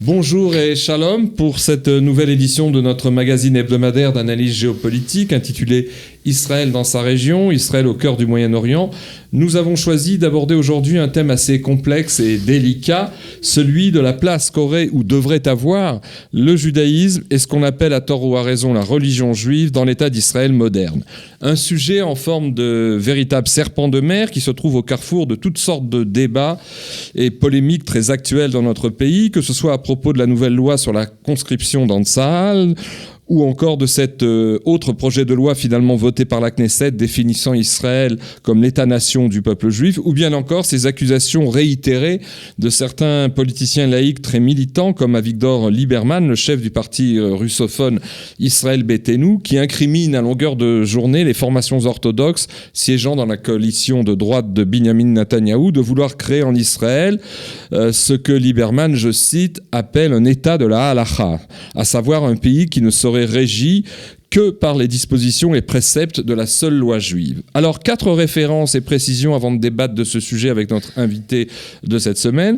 Bonjour et shalom pour cette nouvelle édition de notre magazine hebdomadaire d'analyse géopolitique intitulé Israël dans sa région, Israël au cœur du Moyen-Orient. Nous avons choisi d'aborder aujourd'hui un thème assez complexe et délicat, celui de la place qu'aurait ou devrait avoir le judaïsme et ce qu'on appelle à tort ou à raison la religion juive dans l'État d'Israël moderne. Un sujet en forme de véritable serpent de mer qui se trouve au carrefour de toutes sortes de débats et polémiques très actuels dans notre pays, que ce soit à propos de la nouvelle loi sur la conscription dans Tsahal, ou encore de cet autre projet de loi finalement voté par la Knesset définissant Israël comme l'État-nation du peuple juif, ou bien encore ces accusations réitérées de certains politiciens laïcs très militants comme Avigdor Lieberman, le chef du parti russophone Israël Beitenu, qui incrimine à longueur de journée les formations orthodoxes siégeant dans la coalition de droite de Binyamin Netanyahou de vouloir créer en Israël ce que Lieberman, je cite, appelle un État de la halacha, à savoir un pays qui ne serait régi que par les dispositions et préceptes de la seule loi juive. Alors, 4 références et précisions avant de débattre de ce sujet avec notre invité de cette semaine.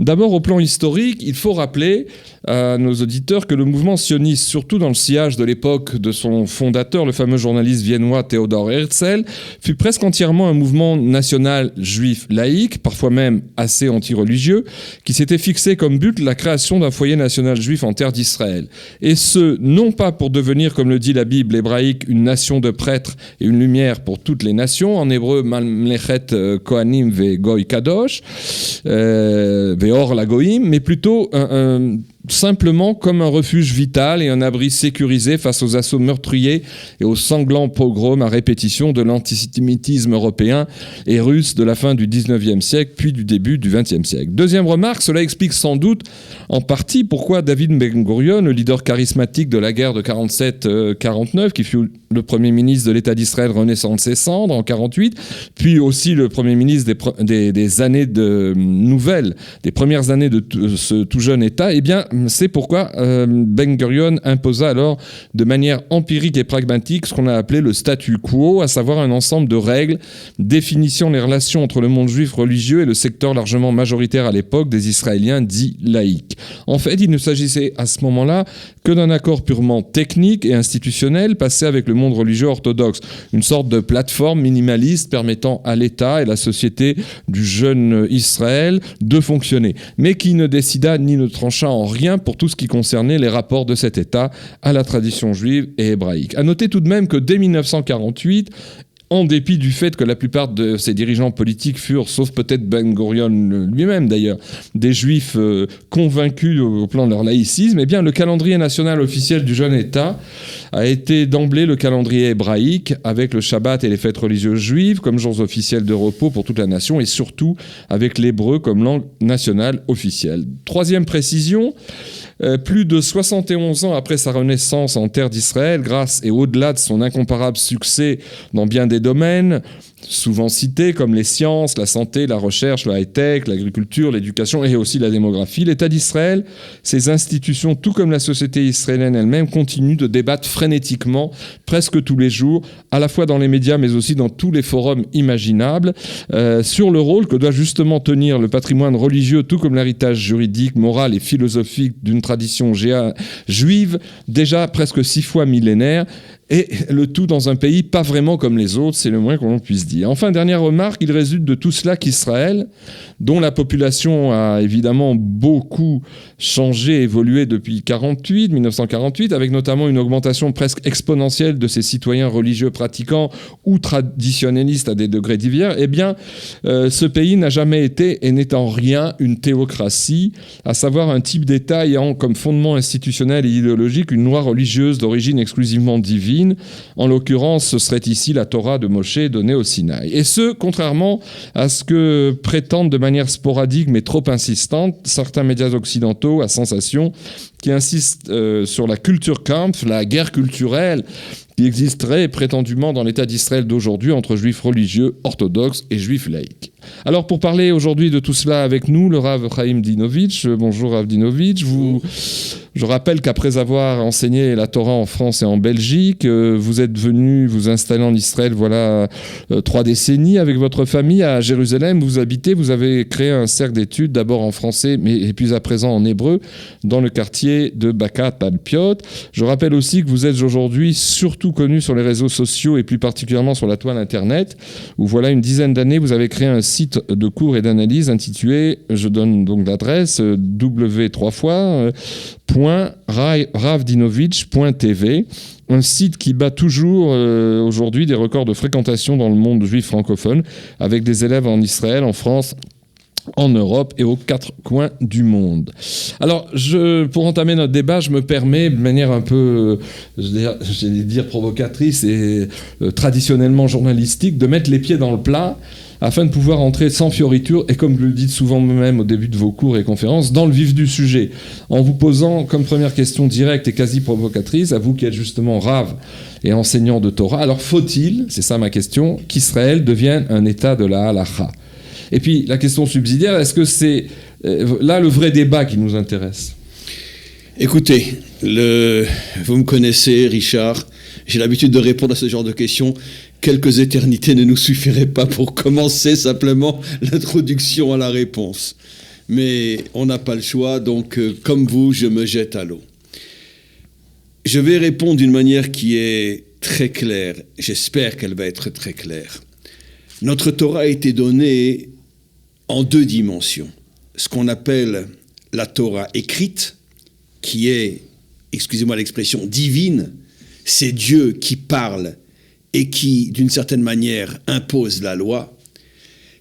D'abord, au plan historique, il faut rappeler à nos auditeurs que le mouvement sioniste, surtout dans le sillage de l'époque de son fondateur, le fameux journaliste viennois Theodor Herzl, fut presque entièrement un mouvement national juif laïque, parfois même assez anti-religieux, qui s'était fixé comme but la création d'un foyer national juif en terre d'Israël. Et ce, non pas pour devenir, comme le dit la Bible hébraïque, une nation de prêtres et une lumière pour toutes les nations, en hébreu Mamlechet Kohanim ve Goy Kadosh, Veor la Goïm, mais plutôt simplement comme un refuge vital et un abri sécurisé face aux assauts meurtriers et aux sanglants pogroms à répétition de l'antisémitisme européen et russe de la fin du 19e siècle puis du début du 20e siècle. Deuxième remarque, cela explique sans doute en partie pourquoi David Ben Gurion, le leader charismatique de la guerre de 47-49, qui fut le premier ministre de l'État d'Israël renaissant de ses cendres en 48, puis aussi le premier ministre des années de nouvelles, des premières années de ce tout jeune État, eh bien, c'est pourquoi Ben Gurion imposa alors de manière empirique et pragmatique ce qu'on a appelé le statu quo, à savoir un ensemble de règles définissant les relations entre le monde juif religieux et le secteur largement majoritaire à l'époque des Israéliens dits laïcs. En fait, il ne s'agissait à ce moment-là que d'un accord purement technique et institutionnel passé avec le monde religieux orthodoxe, une sorte de plateforme minimaliste permettant à l'État et la société du jeune Israël de fonctionner, mais qui ne décida ni ne trancha en rien pour tout ce qui concernait les rapports de cet État à la tradition juive et hébraïque. À noter tout de même que dès 1948, en dépit du fait que la plupart de ses dirigeants politiques furent, sauf peut-être Ben Gurion lui-même d'ailleurs, des juifs convaincus au plan de leur laïcisme, eh bien le calendrier national officiel du jeune État a été d'emblée le calendrier hébraïque, avec le Shabbat et les fêtes religieuses juives comme jours officiels de repos pour toute la nation, et surtout avec l'hébreu comme langue nationale officielle. Troisième précision, plus de 71 ans après sa renaissance en terre d'Israël, grâce et au-delà de son incomparable succès dans bien des domaines, souvent cités comme les sciences, la santé, la recherche, le high-tech, l'agriculture, l'éducation et aussi la démographie, l'État d'Israël, ses institutions, tout comme la société israélienne elle-même, continuent de débattre frénétiquement, presque tous les jours, à la fois dans les médias mais aussi dans tous les forums imaginables, sur le rôle que doit justement tenir le patrimoine religieux, tout comme l'héritage juridique, moral et philosophique d'une tradition juive, déjà presque 6 fois millénaire, et le tout dans un pays pas vraiment comme les autres, c'est le moins qu'on puisse dire. Enfin, dernière remarque, il résulte de tout cela qu'Israël, dont la population a évidemment beaucoup changé, évolué depuis 1948, avec notamment une augmentation presque exponentielle de ses citoyens religieux pratiquants ou traditionnalistes à des degrés divers, eh bien, ce pays n'a jamais été et n'est en rien une théocratie, à savoir un type d'État ayant comme fondement institutionnel et idéologique une loi religieuse d'origine exclusivement divine. En l'occurrence, ce serait ici la Torah de Moshe donnée au Sinaï. Et ce, contrairement à ce que prétendent de manière sporadique mais trop insistante certains médias occidentaux à sensation qui insistent sur la Kulturkampf, la guerre culturelle qui existerait prétendument dans l'État d'Israël d'aujourd'hui entre juifs religieux orthodoxes et juifs laïcs. Alors pour parler aujourd'hui de tout cela avec nous, le Rav Chaim Dinovitch. Bonjour Rav Dinovitch. Je rappelle qu'après avoir enseigné la Torah en France et en Belgique, vous êtes venu vous installer en Israël, voilà 3 décennies avec votre famille à Jérusalem. Vous habitez, vous avez créé un cercle d'études, d'abord en français, et puis à présent en hébreu, dans le quartier de Bakat Alpiot. Je rappelle aussi que vous êtes aujourd'hui surtout connu sur les réseaux sociaux et plus particulièrement sur la toile Internet, où voilà une dizaine d'années, vous avez créé un site de cours et d'analyse intitulé, je donne donc l'adresse, w3fois.ravdinovich.tv, un site qui bat toujours aujourd'hui des records de fréquentation dans le monde juif francophone, avec des élèves en Israël, en France, en Europe et aux 4 coins du monde. Alors, pour entamer notre débat, je me permets, de manière un peu, j'allais dire provocatrice et traditionnellement journalistique, de mettre les pieds dans le plat afin de pouvoir entrer sans fioriture et, comme vous le dites souvent même au début de vos cours et conférences, dans le vif du sujet, en vous posant comme première question directe et quasi provocatrice, à vous qui êtes justement Rav et enseignant de Torah, alors faut-il, c'est ça ma question, qu'Israël devienne un État de la Halakha ? Et puis la question subsidiaire, est-ce que c'est là le vrai débat qui nous intéresse ? Écoutez, vous me connaissez, Richard, j'ai l'habitude de répondre à ce genre de questions. Quelques éternités ne nous suffiraient pas pour commencer simplement l'introduction à la réponse. Mais on n'a pas le choix, donc comme vous, je me jette à l'eau. Je vais répondre d'une manière qui est très claire. J'espère qu'elle va être très claire. Notre Torah a été donnée en 2 dimensions. Ce qu'on appelle la Torah écrite, qui est, excusez-moi l'expression, divine, c'est Dieu qui parle et qui, d'une certaine manière, impose la loi.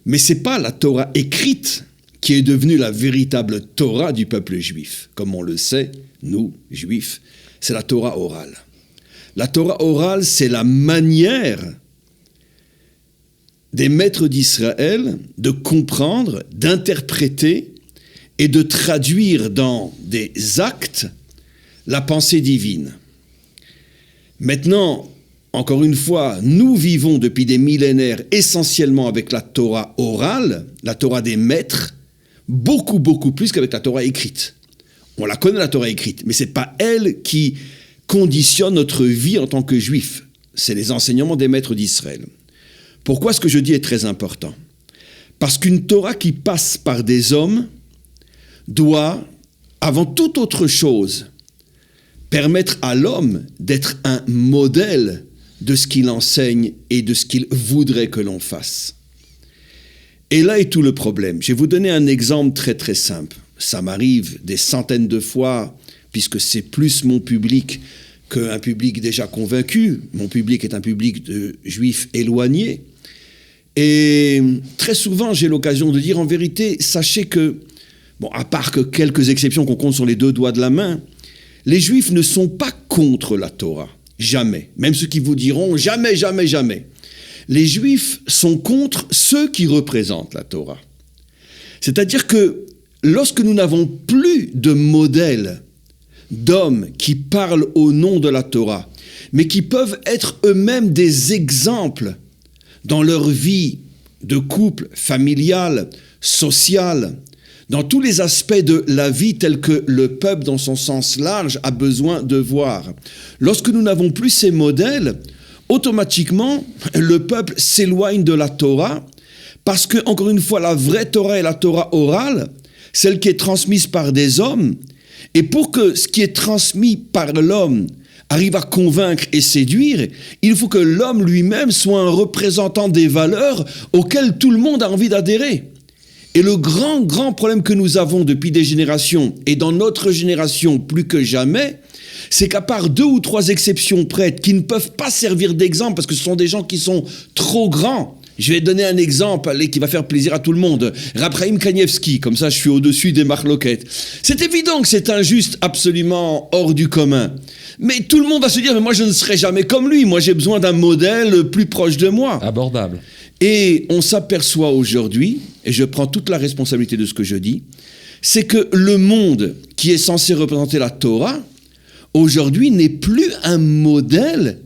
Mais ce n'est pas la Torah écrite qui est devenue la véritable Torah du peuple juif. Comme on le sait, nous, juifs, c'est la Torah orale. La Torah orale, c'est la manière des maîtres d'Israël de comprendre, d'interpréter et de traduire dans des actes la pensée divine. Maintenant, encore une fois, nous vivons depuis des millénaires essentiellement avec la Torah orale, la Torah des maîtres, beaucoup plus qu'avec la Torah écrite. On la connaît, la Torah écrite, mais ce n'est pas elle qui conditionne notre vie en tant que juifs. C'est les enseignements des maîtres d'Israël. Pourquoi ce que je dis est très important ? Parce qu'une Torah qui passe par des hommes doit, avant toute autre chose, permettre à l'homme d'être un modèle de ce qu'il enseigne et de ce qu'il voudrait que l'on fasse. Et là est tout le problème. Je vais vous donner un exemple très très simple. Ça m'arrive des centaines de fois, puisque c'est plus mon public qu'un public déjà convaincu. Mon public est un public de juifs éloignés. Et très souvent, j'ai l'occasion de dire, en vérité, sachez que, bon, à part que quelques exceptions qu'on compte sur les 2 doigts de la main, les juifs ne sont pas contre la Torah. Jamais. Même ceux qui vous diront jamais, jamais, jamais. Les juifs sont contre ceux qui représentent la Torah. C'est-à-dire que lorsque nous n'avons plus de modèle d'hommes qui parlent au nom de la Torah, mais qui peuvent être eux-mêmes des exemples dans leur vie de couple, familiale, sociale, dans tous les aspects de la vie tels que le peuple, dans son sens large, a besoin de voir. Lorsque nous n'avons plus ces modèles, automatiquement, le peuple s'éloigne de la Torah, parce que, encore une fois, la vraie Torah est la Torah orale, celle qui est transmise par des hommes, et pour que ce qui est transmis par l'homme arrive à convaincre et séduire, il faut que l'homme lui-même soit un représentant des valeurs auxquelles tout le monde a envie d'adhérer. Et le grand problème que nous avons depuis des générations, et dans notre génération plus que jamais, c'est qu'à part 2 ou 3 exceptions prêtes qui ne peuvent pas servir d'exemple parce que ce sont des gens qui sont trop grands. Je vais donner un exemple qui va faire plaisir à tout le monde. Rab Chaim Kanievski, comme ça je suis au-dessus des marloquettes. C'est évident que c'est injuste, absolument hors du commun. Mais tout le monde va se dire, mais moi je ne serai jamais comme lui, moi j'ai besoin d'un modèle plus proche de moi. Abordable. Et on s'aperçoit aujourd'hui, et je prends toute la responsabilité de ce que je dis, c'est que le monde qui est censé représenter la Torah, aujourd'hui n'est plus un modèle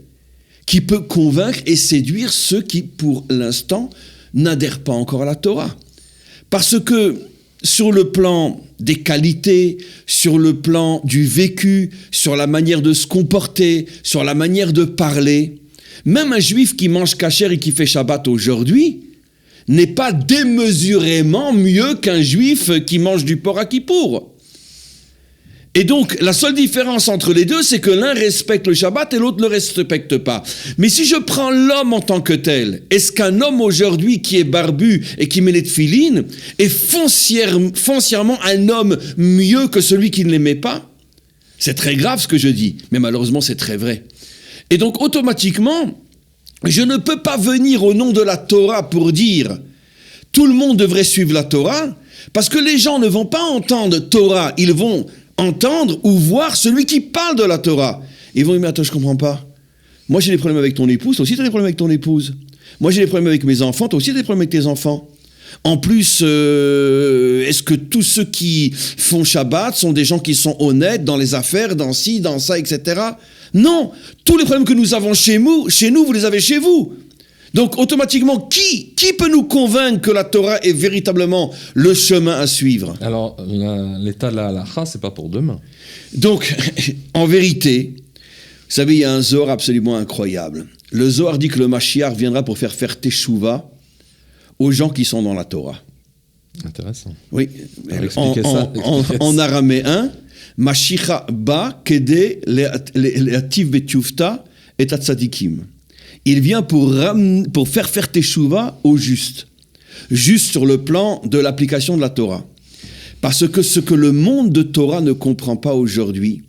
qui peut convaincre et séduire ceux qui, pour l'instant, n'adhèrent pas encore à la Torah. Parce que sur le plan des qualités, sur le plan du vécu, sur la manière de se comporter, sur la manière de parler. Même un juif qui mange kasher et qui fait Shabbat aujourd'hui n'est pas démesurément mieux qu'un juif qui mange du porc à Kippour. Et donc, la seule différence entre les deux, c'est que l'un respecte le Shabbat et l'autre ne le respecte pas. Mais si je prends l'homme en tant que tel, est-ce qu'un homme aujourd'hui qui est barbu et qui met les tefilines est foncièrement un homme mieux que celui qui ne les met pas? C'est très grave ce que je dis, mais malheureusement c'est très vrai. Et donc, automatiquement, je ne peux pas venir au nom de la Torah pour dire tout le monde devrait suivre la Torah, parce que les gens ne vont pas entendre Torah, ils vont entendre ou voir celui qui parle de la Torah. Ils vont dire, mais attends, je comprends pas. Moi, j'ai des problèmes avec ton épouse, toi aussi, tu as des problèmes avec ton épouse. Moi, j'ai des problèmes avec mes enfants, toi aussi, tu as des problèmes avec tes enfants. En plus, est-ce que tous ceux qui font Shabbat sont des gens qui sont honnêtes dans les affaires, dans ci, dans ça, etc. Non, tous les problèmes que nous avons chez nous, vous les avez chez vous. Donc, automatiquement, qui peut nous convaincre que la Torah est véritablement le chemin à suivre? Alors, l'état de la halakha, c'est pas pour demain. Donc, en vérité, vous savez, il y a un Zohar absolument incroyable. Le Zohar dit que le Mashiach viendra pour faire teshuva aux gens qui sont dans la Torah. Intéressant. Oui. Alors, en araméen, Mashiach ba kede le'ativ betufta et atzadikim. Il vient pour faire teshuva aux justes. Juste sur le plan de l'application de la Torah. Parce que ce que le monde de Torah ne comprend pas aujourd'hui,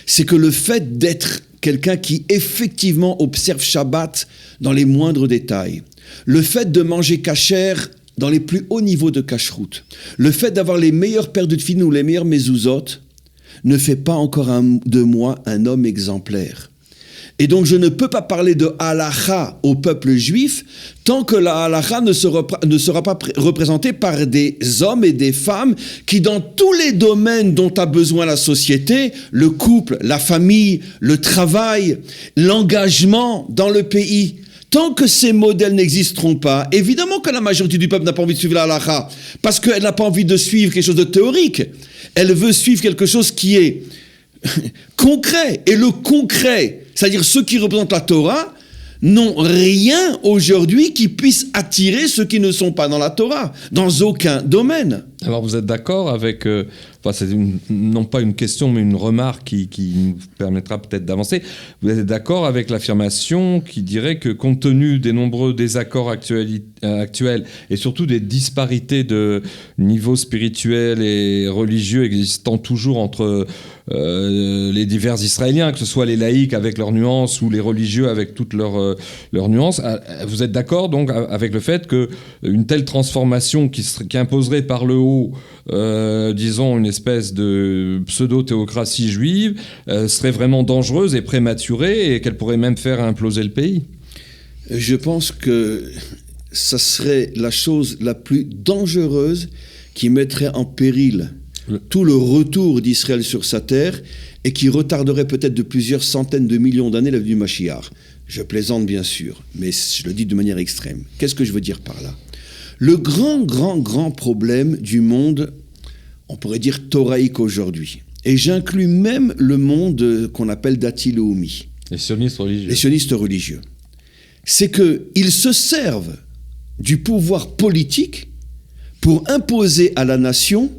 c'est que le fait d'être quelqu'un qui effectivement observe Shabbat dans les moindres détails, le fait de manger kasher dans les plus hauts niveaux de kashrut, le fait d'avoir les meilleures paires de tefilin ou les meilleures mezuzot, ne fait pas encore de moi un homme exemplaire. Et donc je ne peux pas parler de halakha au peuple juif tant que la halakha ne sera pas représentée par des hommes et des femmes qui, dans tous les domaines dont a besoin la société, le couple, la famille, le travail, l'engagement dans le pays, tant que ces modèles n'existeront pas, évidemment que la majorité du peuple n'a pas envie de suivre la halakha, parce qu'elle n'a pas envie de suivre quelque chose de théorique. Elle veut suivre quelque chose qui est concret. Et le concret, c'est-à-dire ceux qui représentent la Torah, n'ont rien aujourd'hui qui puisse attirer ceux qui ne sont pas dans la Torah, dans aucun domaine. Alors vous êtes d'accord avec, c'est non pas une question mais une remarque qui nous permettra peut-être d'avancer, vous êtes d'accord avec l'affirmation qui dirait que compte tenu des nombreux désaccords actuels et surtout des disparités de niveau spirituel et religieux existant toujours entre les divers Israéliens, que ce soit les laïcs avec leurs nuances ou les religieux avec toutes leurs nuances, vous êtes d'accord donc avec le fait qu'une telle transformation qui imposerait par le haut, disons, une espèce de pseudo-théocratie juive, serait vraiment dangereuse et prématurée et qu'elle pourrait même faire imploser le pays? Je pense que ça serait la chose la plus dangereuse qui mettrait en péril tout le retour d'Israël sur sa terre et qui retarderait peut-être de plusieurs centaines de millions d'années la venue du Mashiach. Je plaisante bien sûr, mais je le dis de manière extrême. Qu'est-ce que je veux dire par là? Le grand problème du monde, on pourrait dire thoraïque aujourd'hui, et j'inclus même le monde qu'on appelle Dati Leumi. Les sionistes religieux. Les sionistes religieux. C'est qu'ils se servent du pouvoir politique pour imposer à la nation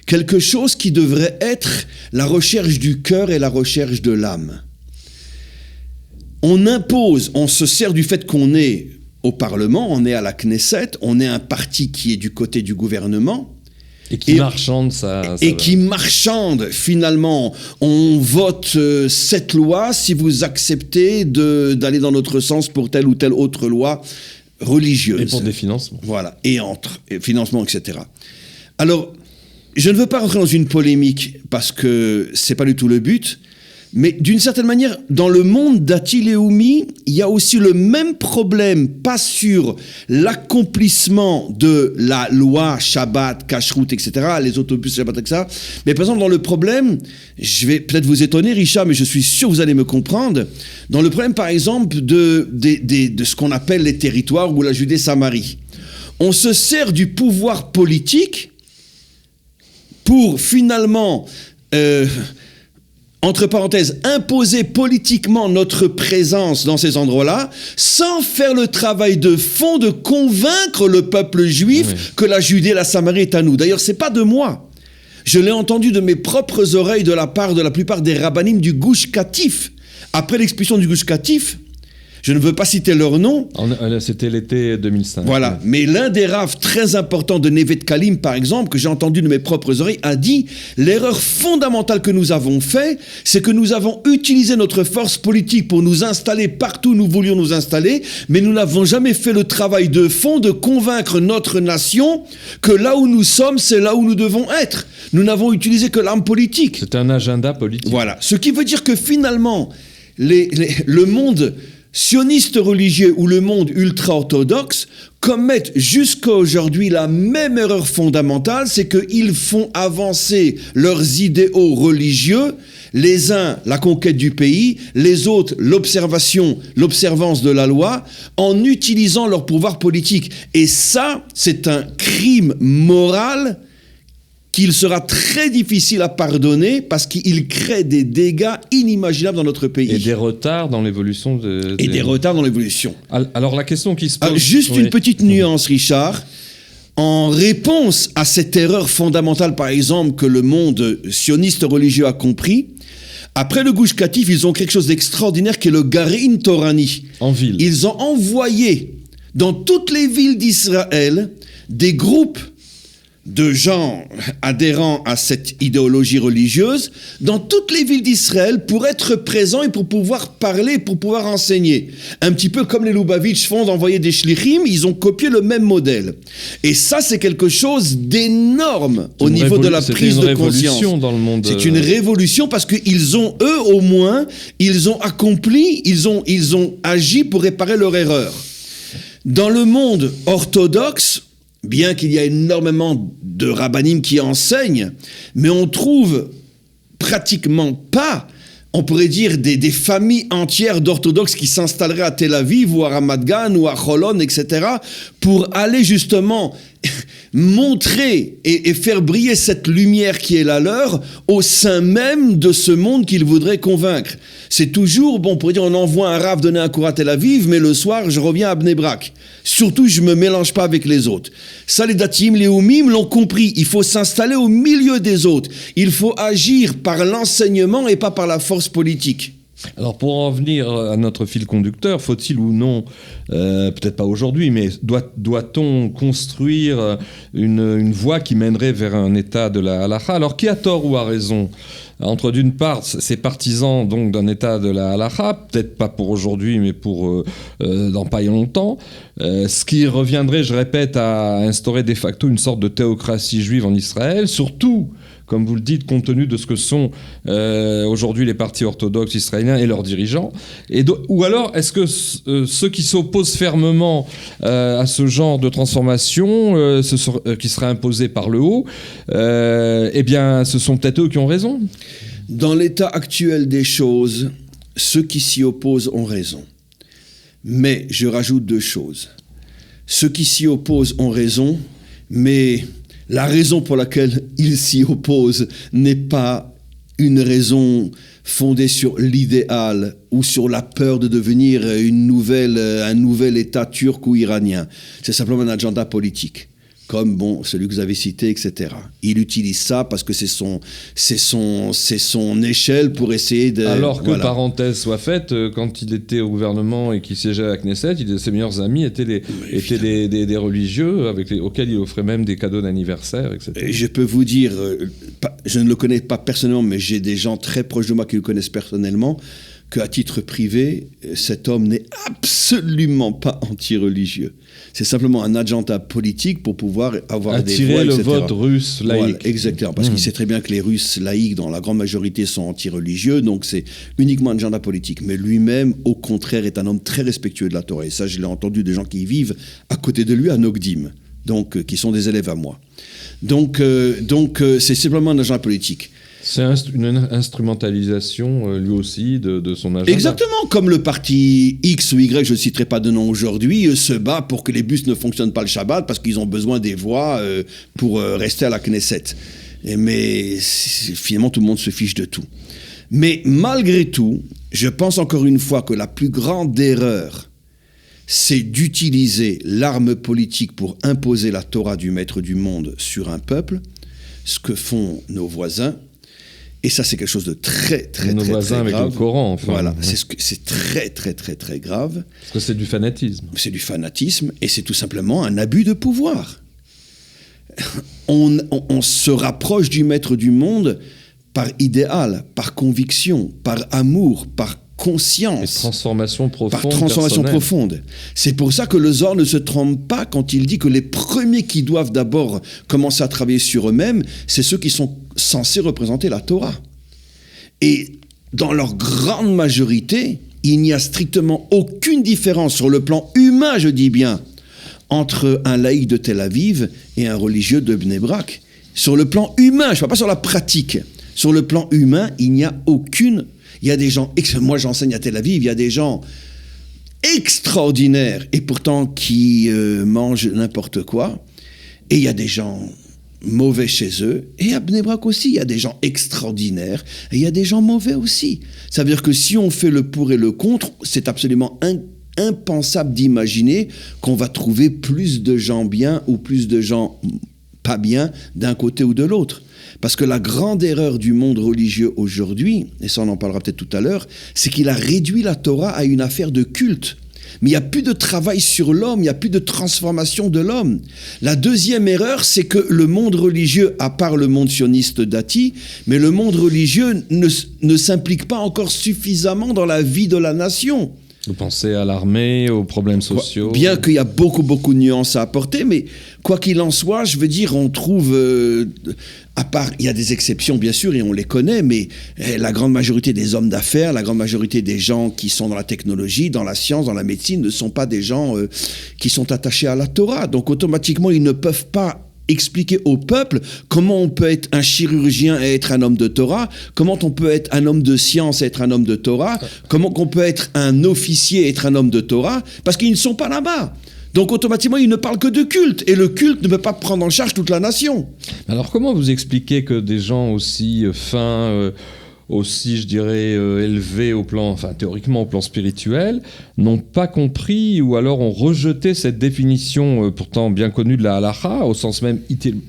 quelque chose qui devrait être la recherche du cœur et la recherche de l'âme. On impose, on se sert du fait qu'on est au Parlement, on est à la Knesset, on est un parti qui est du côté du gouvernement. Et qui marchande ça. Et qui marchande, finalement. On vote cette loi si vous acceptez d'aller dans notre sens pour telle ou telle autre loi religieuse. Et pour des financements. Voilà, et financement, etc. Alors, je ne veux pas rentrer dans une polémique parce que c'est pas du tout le but, mais d'une certaine manière, dans le monde Dati Leumi, il y a aussi le même problème, pas sur l'accomplissement de la loi Shabbat, Kashrut, etc., les autobus Shabbat, etc., mais par exemple dans le problème, je vais peut-être vous étonner, Richard, mais je suis sûr que vous allez me comprendre, dans le problème, par exemple, de ce qu'on appelle les territoires ou la Judée-Samarie. On se sert du pouvoir politique pour finalement, entre parenthèses, imposer politiquement notre présence dans ces endroits-là, sans faire le travail de fond de convaincre le peuple juif que la Judée et la Samarie est à nous. D'ailleurs, c'est pas de moi. Je l'ai entendu de mes propres oreilles de la part de la plupart des rabbinim du Gush Katif. Après l'expulsion du Gush Katif, je ne veux pas citer leur nom. C'était l'été 2005. Voilà. Mais l'un des raves très importants de Neve Dekalim, par exemple, que j'ai entendu de mes propres oreilles, a dit « L'erreur fondamentale que nous avons faite, c'est que nous avons utilisé notre force politique pour nous installer partout où nous voulions nous installer, mais nous n'avons jamais fait le travail de fond de convaincre notre nation que là où nous sommes, c'est là où nous devons être. Nous n'avons utilisé que l'arme politique. » C'est un agenda politique. Voilà. Ce qui veut dire que finalement, le monde sionistes religieux ou le monde ultra-orthodoxe commettent jusqu'à aujourd'hui la même erreur fondamentale, c'est qu'ils font avancer leurs idéaux religieux, les uns la conquête du pays, les autres l'observance de la loi, en utilisant leur pouvoir politique. Et ça, c'est un crime moral qu'il sera très difficile à pardonner parce qu'il crée des dégâts inimaginables dans notre pays. Et des retards dans l'évolution des retards dans l'évolution. Alors la question qui se pose... Juste une petite nuance, Richard. En réponse à cette erreur fondamentale, par exemple, que le monde sioniste religieux a compris, après le Gush Katif, ils ont quelque chose d'extraordinaire qui est le Garin Torani. En ville. Ils ont envoyé dans toutes les villes d'Israël des groupes de gens adhérents à cette idéologie religieuse dans toutes les villes d'Israël pour être présents et pour pouvoir parler, pour pouvoir enseigner. Un petit peu comme les Lubavitch font d'envoyer des shlichim, ils ont copié le même modèle. Et ça, c'est quelque chose d'énorme au niveau de la prise de conscience. C'est une révolution dans le monde. C'est une révolution parce qu'ils ont, eux au moins, ils ont accompli, ils ont agi pour réparer leur erreur. Dans le monde orthodoxe, bien qu'il y a énormément de rabbinim qui enseignent, mais on trouve pratiquement pas, on pourrait dire, des familles entières d'orthodoxes qui s'installeraient à Tel Aviv ou à Ramat Gan ou à Holon, etc., pour aller justement montrer et faire briller cette lumière qui est la leur au sein même de ce monde qu'ils voudraient convaincre. C'est toujours, bon, on pourrait dire, on envoie un rav donner un cours à Tel Aviv, mais le soir, je reviens à Bnei Brak. Surtout, je me mélange pas avec les autres. Ça, les Datim, les Oumim l'ont compris. Il faut s'installer au milieu des autres. Il faut agir par l'enseignement et pas par la force politique. Alors pour en venir à notre fil conducteur, faut-il ou non, peut-être pas aujourd'hui, mais doit-on construire une voie qui mènerait vers un état de la halakha? Alors qui a tort ou a raison? Entre d'une part ces partisans donc d'un état de la halakha, peut-être pas pour aujourd'hui, mais pour dans pas longtemps, ce qui reviendrait, je répète, à instaurer de facto une sorte de théocratie juive en Israël, surtout, comme vous le dites, compte tenu de ce que sont aujourd'hui les partis orthodoxes israéliens et leurs dirigeants. Ou alors, est-ce que ceux qui s'opposent fermement à ce genre de transformation qui serait imposée par le haut, eh bien, ce sont peut-être eux qui ont raison? Dans l'état actuel des choses, ceux qui s'y opposent ont raison. Mais je rajoute deux choses. Ceux qui s'y opposent ont raison, mais la raison pour laquelle ils s'y opposent n'est pas une raison fondée sur l'idéal ou sur la peur de devenir un nouvel État turc ou iranien. C'est simplement un agenda politique, comme celui que vous avez cité, etc. Il utilise ça parce que c'est son échelle pour essayer de... Alors que, parenthèse soit faite, quand il était au gouvernement et qu'il siégeait à la Knesset, ses meilleurs amis étaient des religieux auxquels il offrait même des cadeaux d'anniversaire, etc. Et je peux vous dire, je ne le connais pas personnellement, mais j'ai des gens très proches de moi qui le connaissent personnellement, qu'à titre privé, cet homme n'est absolument pas anti-religieux. C'est simplement un agenda politique pour pouvoir avoir des voix, etc. Attirer le vote russe laïque. Voilà, exactement, parce qu'il sait très bien que les Russes laïcs, dans la grande majorité, sont anti-religieux, donc c'est uniquement un agenda politique. Mais lui-même, au contraire, est un homme très respectueux de la Torah. Et ça, je l'ai entendu des gens qui vivent à côté de lui à Nogdim, donc qui sont des élèves à moi. Donc c'est simplement un agenda politique. C'est une instrumentalisation, lui aussi, de son agenda. Exactement, comme le parti X ou Y, je ne citerai pas de nom aujourd'hui, se bat pour que les bus ne fonctionnent pas le Shabbat parce qu'ils ont besoin des voix pour rester à la Knesset. Mais finalement, tout le monde se fiche de tout. Mais malgré tout, je pense encore une fois que la plus grande erreur, c'est d'utiliser l'arme politique pour imposer la Torah du maître du monde sur un peuple, ce que font nos voisins. Et ça, c'est quelque chose de très, très, nos très, voisins très avec grave. le Coran, enfin. Voilà, c'est très, très, très, très grave. Parce que c'est du fanatisme. C'est du fanatisme et c'est tout simplement un abus de pouvoir. On se rapproche du maître du monde par idéal, par conviction, par amour, par conscience. Et transformation profonde. Par transformation personnelle. profonde. C'est pour ça que le Zohar ne se trompe pas quand il dit que les premiers qui doivent d'abord commencer à travailler sur eux-mêmes, c'est ceux qui sont censés représenter la Torah. Et dans leur grande majorité, il n'y a strictement aucune différence sur le plan humain, je dis bien, entre un laïc de Tel Aviv et un religieux de Bnei Brak. Sur le plan humain, je ne parle pas sur la pratique. Sur le plan humain, il n'y a aucune... Il y a des gens... Moi, j'enseigne à Tel Aviv, il y a des gens extraordinaires et pourtant qui mangent n'importe quoi. Et il y a des gens mauvais chez eux. Et à Bnei Brak aussi, il y a des gens extraordinaires et il y a des gens mauvais aussi. Ça veut dire que si on fait le pour et le contre, c'est absolument impensable d'imaginer qu'on va trouver plus de gens bien ou plus de gens pas bien d'un côté ou de l'autre. Parce que la grande erreur du monde religieux aujourd'hui, et ça on en parlera peut-être tout à l'heure, c'est qu'il a réduit la Torah à une affaire de culte. Mais il n'y a plus de travail sur l'homme, il n'y a plus de transformation de l'homme. La deuxième erreur, c'est que le monde religieux, à part le monde sioniste dati, mais le monde religieux ne s'implique pas encore suffisamment dans la vie de la nation. Vous pensez à l'armée, aux problèmes sociaux. Bien qu'il y a beaucoup de nuances à apporter, mais quoi qu'il en soit, je veux dire, on trouve, à part, il y a des exceptions bien sûr, et on les connaît, mais la grande majorité des hommes d'affaires, la grande majorité des gens qui sont dans la technologie, dans la science, dans la médecine, ne sont pas des gens qui sont attachés à la Torah. Donc automatiquement, ils ne peuvent pas expliquer au peuple comment on peut être un chirurgien et être un homme de Torah, comment on peut être un homme de science et être un homme de Torah, comment on peut être un officier et être un homme de Torah, parce qu'ils ne sont pas là-bas. Donc automatiquement, ils ne parlent que de culte, et le culte ne peut pas prendre en charge toute la nation. Alors comment vous expliquez que des gens aussi fins... aussi, je dirais, élevés au plan, enfin théoriquement au plan spirituel, n'ont pas compris ou alors ont rejeté cette définition pourtant bien connue de la halakha, au sens même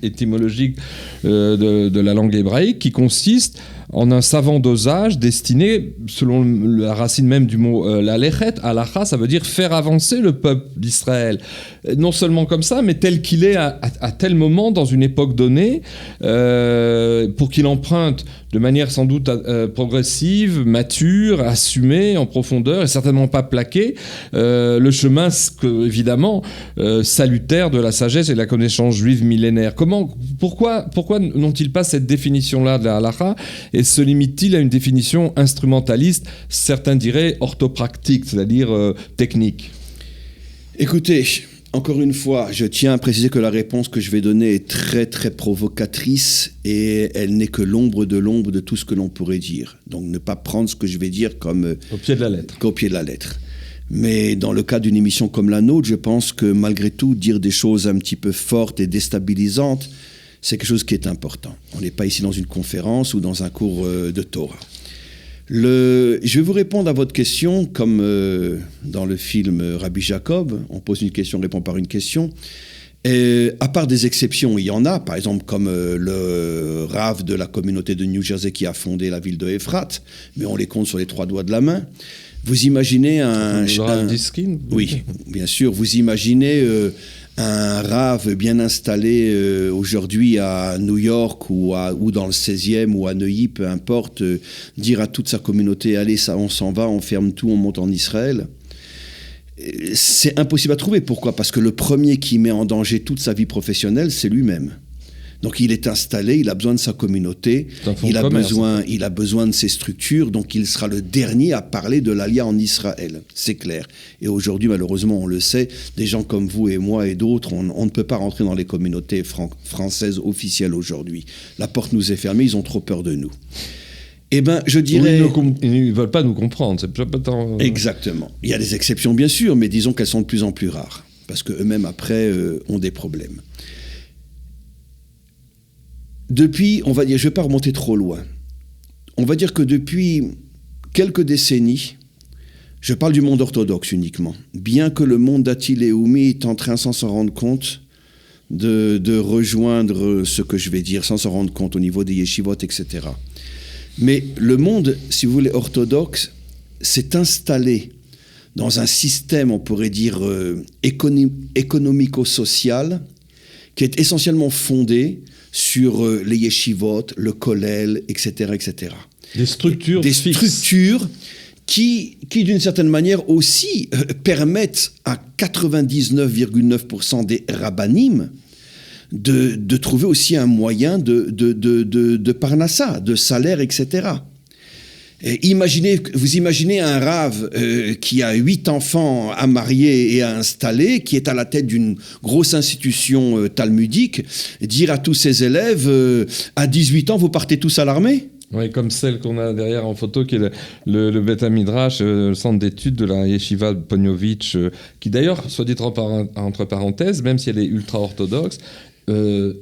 étymologique de la langue hébraïque, qui consiste en un savant dosage destiné, selon la racine même du mot la lechet, halakha, ça veut dire faire avancer le peuple d'Israël. Non seulement comme ça, mais tel qu'il est à tel moment, dans une époque donnée, pour qu'il emprunte de manière sans doute progressive, mature, assumée, en profondeur, et certainement pas plaquée, le chemin, évidemment, salutaire de la sagesse et de la connaissance juive millénaire. Pourquoi n'ont-ils pas cette définition-là de la halakha, et se limite-t-il à une définition instrumentaliste, certains diraient orthopractique, c'est-à-dire technique ? Écoutez, encore une fois, je tiens à préciser que la réponse que je vais donner est très très provocatrice et elle n'est que l'ombre de tout ce que l'on pourrait dire. Donc ne pas prendre ce que je vais dire comme au pied de la lettre. Qu'au pied de la lettre. Mais dans le cas d'une émission comme la nôtre, je pense que malgré tout, dire des choses un petit peu fortes et déstabilisantes, c'est quelque chose qui est important. On n'est pas ici dans une conférence ou dans un cours de Torah. Je vais vous répondre à votre question comme dans le film Rabbi Jacob. On pose une question, on répond par une question. Et, à part des exceptions, il y en a, par exemple comme le Rav de la communauté de New Jersey qui a fondé la ville de Ephrat, mais on les compte sur les 3 doigts de la main. Vous imaginez oui, bien sûr. Vous imaginez un Rav bien installé aujourd'hui à New York ou dans le 16e ou à Neuilly, peu importe, dire à toute sa communauté, allez, ça, on s'en va, on ferme tout, on monte en Israël. C'est impossible à trouver. Pourquoi ? Parce que le premier qui met en danger toute sa vie professionnelle, c'est lui-même. Donc il est installé, il a besoin de sa communauté, il a besoin de ses structures, donc il sera le dernier à parler de l'Alia en Israël, c'est clair. Et aujourd'hui, malheureusement, on le sait, des gens comme vous et moi et d'autres, on ne peut pas rentrer dans les communautés françaises officielles aujourd'hui. La porte nous est fermée, ils ont trop peur de nous. Eh bien, je dirais... Ils ne veulent pas nous comprendre, c'est pas tant... Exactement. Il y a des exceptions, bien sûr, mais disons qu'elles sont de plus en plus rares, parce qu'eux-mêmes, après, ont des problèmes. Depuis, on va dire, je ne vais pas remonter trop loin. On va dire que depuis quelques décennies, je parle du monde orthodoxe uniquement, bien que le monde Dati Leumi est en train, sans s'en rendre compte, de rejoindre ce que je vais dire, sans s'en rendre compte au niveau des yeshivot, etc. Mais le monde, si vous voulez, orthodoxe, s'est installé dans un système, on pourrait dire, économico-social, qui est essentiellement fondé sur les yeshivot, le kollel, etc., etc. Des structures fixes. Structures qui d'une certaine manière aussi permettent à 99,9% des rabbanim de trouver aussi un moyen de parnassa, de salaire, etc. Et vous imaginez un rave qui a 8 enfants à marier et à installer, qui est à la tête d'une grosse institution talmudique, dire à tous ses élèves, à 18 ans, vous partez tous à l'armée ? Oui, comme celle qu'on a derrière en photo, qui est le Beth Midrash, le centre d'études de la Yeshiva de Ponyovitch, qui d'ailleurs, soit dit entre parenthèses, même si elle est ultra-orthodoxe,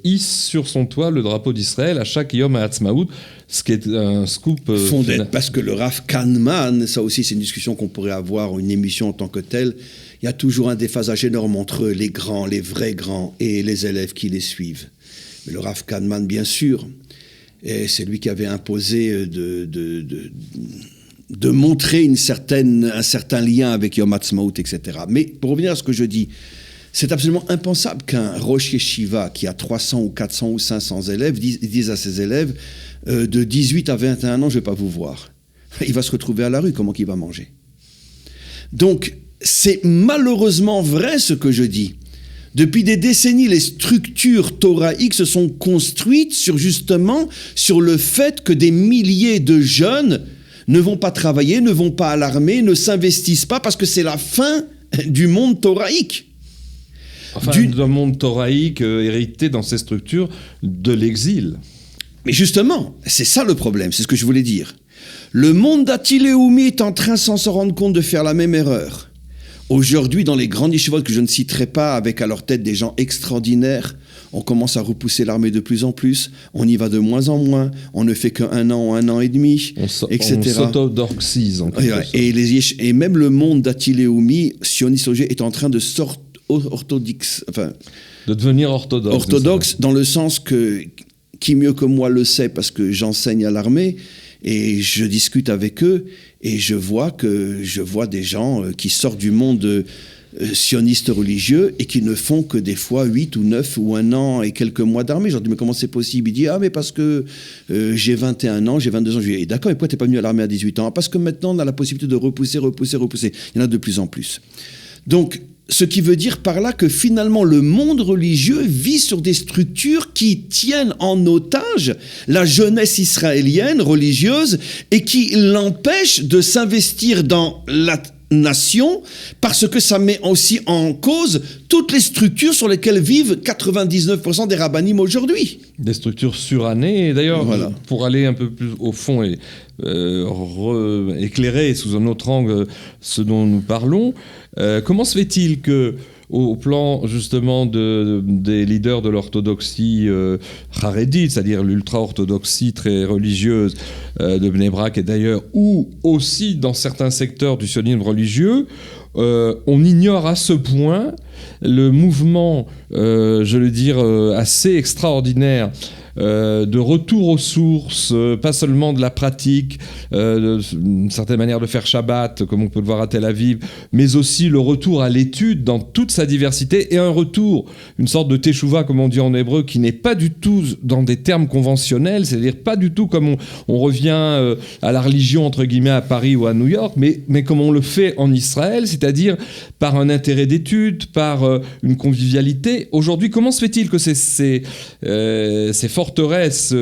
hisse sur son toit le drapeau d'Israël à chaque Yom HaAtzmaut, ce qui est un scoop... fondé, parce que le Rav Kahneman, ça aussi c'est une discussion qu'on pourrait avoir, une émission en tant que telle, il y a toujours un déphasage énorme entre les grands, les vrais grands, et les élèves qui les suivent. Mais le Rav Kahneman, bien sûr... Et c'est lui qui avait imposé de montrer un certain lien avec Yom HaAtzmaut, etc. Mais pour revenir à ce que je dis, c'est absolument impensable qu'un Rosh Yeshiva qui a 300 ou 400 ou 500 élèves dise à ses élèves de 18 à 21 ans, je ne vais pas vous voir. Il va se retrouver à la rue, comment qu'il va manger? Donc, c'est malheureusement vrai ce que je dis. Depuis des décennies, les structures thoraïques se sont construites sur le fait que des milliers de jeunes ne vont pas travailler, ne vont pas à l'armée, ne s'investissent pas parce que c'est la fin du monde thoraïque. Enfin, d'un monde thoraïque hérité dans ces structures de l'exil. Mais justement, c'est ça le problème, c'est ce que je voulais dire. Le monde Dati Leumi est en train, sans se rendre compte, de faire la même erreur. Aujourd'hui, dans les grandes yeshivot que je ne citerai pas, avec à leur tête des gens extraordinaires, on commence à repousser l'armée de plus en plus, on y va de moins en moins, on ne fait qu'un an ou un an et demi, etc. On s'auto-dorxise. Et même le monde Dati Leumi, sioniste est en train de de devenir orthodoxe. Orthodoxe dans le sens que, qui mieux que moi le sait, parce que j'enseigne à l'armée, et je discute avec eux, et je vois des gens qui sortent du monde sioniste religieux et qui ne font que des fois 8 ou 9 ou 1 an et quelques mois d'armée. Je leur dis, mais comment c'est possible? Il dit, mais parce que j'ai 21 ans, j'ai 22 ans. Je lui dis, d'accord, mais pourquoi t'es pas venu à l'armée à 18 ans? Parce que maintenant, on a la possibilité de repousser. Il y en a de plus en plus. Donc, ce qui veut dire par là que finalement le monde religieux vit sur des structures qui tiennent en otage la jeunesse israélienne religieuse et qui l'empêchent de s'investir dans la nation parce que ça met aussi en cause toutes les structures sur lesquelles vivent 99% des rabbanim aujourd'hui. Des structures surannées. Et d'ailleurs, voilà. Pour aller un peu plus au fond et éclairer sous un autre angle ce dont nous parlons, comment se fait-il que au plan justement des leaders de l'orthodoxie charédite, c'est-à-dire l'ultra-orthodoxie très religieuse de Bnei Brak et d'ailleurs, ou aussi dans certains secteurs du sionisme religieux, on ignore à ce point le mouvement, je veux dire, assez extraordinaire de retour aux sources, pas seulement de la pratique, d'une certaine manière de faire Shabbat, comme on peut le voir à Tel Aviv, mais aussi le retour à l'étude dans toute sa diversité et un retour, une sorte de teshuva, comme on dit en hébreu, qui n'est pas du tout dans des termes conventionnels, c'est-à-dire pas du tout comme on revient à la religion, entre guillemets, à Paris ou à New York, mais comme on le fait en Israël, c'est-à-dire par un intérêt d'étude, par une convivialité. Aujourd'hui, comment se fait-il que ces forteresses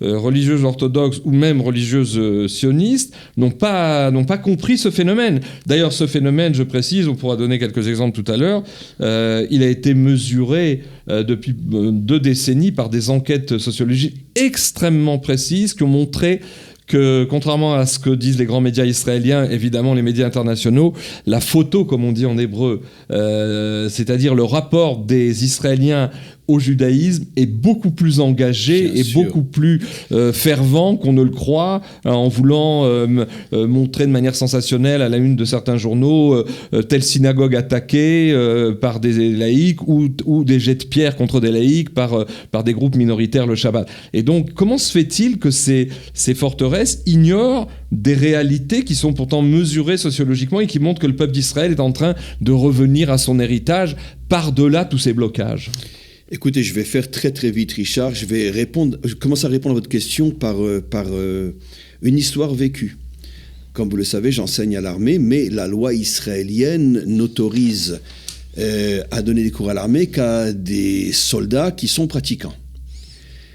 religieuses orthodoxes ou même religieuses sionistes n'ont pas compris ce phénomène? D'ailleurs, ce phénomène, je précise, on pourra donner quelques exemples tout à l'heure, il a été mesuré depuis 2 décennies par des enquêtes sociologiques extrêmement précises qui ont montré que, contrairement à ce que disent les grands médias israéliens, évidemment les médias internationaux, la photo, comme on dit en hébreu, c'est-à-dire le rapport des Israéliens au judaïsme est beaucoup plus engagé et beaucoup plus fervent qu'on ne le croit, en voulant montrer de manière sensationnelle à la une de certains journaux telle synagogue attaquée par des laïcs ou des jets de pierre contre des laïcs par des groupes minoritaires le Shabbat. Et donc, comment se fait-il que ces forteresses ignorent des réalités qui sont pourtant mesurées sociologiquement et qui montrent que le peuple d'Israël est en train de revenir à son héritage par-delà tous ces blocages? Écoutez, je vais faire très très vite, Richard. Je commence à répondre à votre question par une histoire vécue. Comme vous le savez, j'enseigne à l'armée, mais la loi israélienne n'autorise à donner des cours à l'armée qu'à des soldats qui sont pratiquants.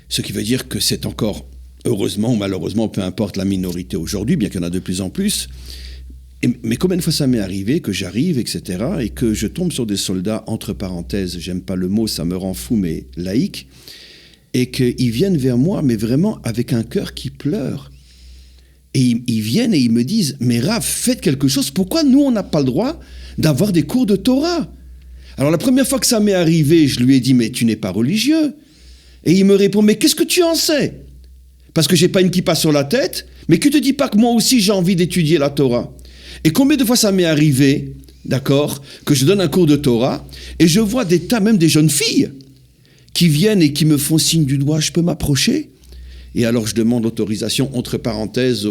Ce qui veut dire que c'est encore, heureusement ou malheureusement, peu importe la minorité aujourd'hui, bien qu'il y en a de plus en plus. Mais combien de fois ça m'est arrivé que j'arrive, etc., et que je tombe sur des soldats, entre parenthèses, j'aime pas le mot, ça me rend fou, mais laïcs, et qu'ils viennent vers moi, mais vraiment avec un cœur qui pleure. Et ils viennent et ils me disent, mais Rav, faites quelque chose, pourquoi nous, on n'a pas le droit d'avoir des cours de Torah? Alors la première fois que ça m'est arrivé, je lui ai dit, mais tu n'es pas religieux. Et il me répond, mais qu'est-ce que tu en sais? Parce que j'ai pas une kippa sur la tête, mais que te dis pas que moi aussi j'ai envie d'étudier la Torah? Et combien de fois ça m'est arrivé, d'accord, que je donne un cours de Torah, et je vois des tas, même des jeunes filles, qui viennent et qui me font signe du doigt, je peux m'approcher? Et alors je demande l'autorisation, entre parenthèses,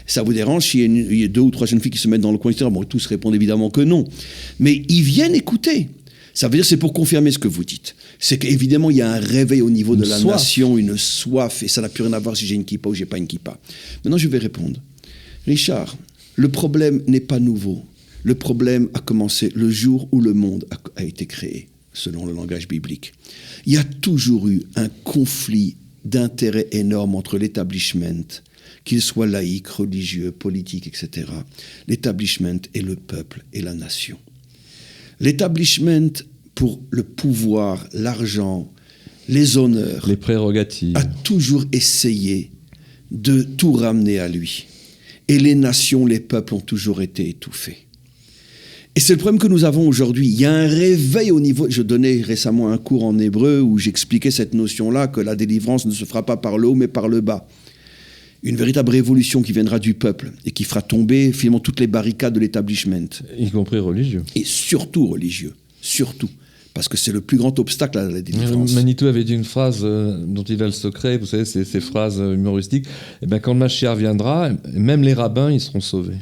ça vous dérange s'il y a 2 ou 3 jeunes filles qui se mettent dans le coin, etc. Bon, tous répondent évidemment que non. Mais ils viennent écouter. Ça veut dire, c'est pour confirmer ce que vous dites. C'est qu'évidemment, il y a un réveil au niveau de la nation, une soif, et ça n'a plus rien à voir si j'ai une kippa ou j'ai pas une kippa. Maintenant, je vais répondre. Richard, le problème n'est pas nouveau. Le problème a commencé le jour où le monde a été créé, selon le langage biblique. Il y a toujours eu un conflit d'intérêt énorme entre l'établissement, qu'il soit laïque, religieux, politique, etc., l'établissement et le peuple et la nation. L'établissement, pour le pouvoir, l'argent, les honneurs, les prérogatives, a toujours essayé de tout ramener à lui. Et les nations, les peuples ont toujours été étouffés. Et c'est le problème que nous avons aujourd'hui. Il y a un réveil au niveau... Je donnais récemment un cours en hébreu où j'expliquais cette notion-là, que la délivrance ne se fera pas par le haut, mais par le bas. Une véritable révolution qui viendra du peuple et qui fera tomber finalement toutes les barricades de l'établissement. Y compris religieux. Et surtout religieux. Surtout. Parce que c'est le plus grand obstacle à la délivrance. Manitou avait dit une phrase dont il a le secret, vous savez, ces phrases humoristiques. Eh bien, quand le Mashiach viendra, même les rabbins, ils seront sauvés.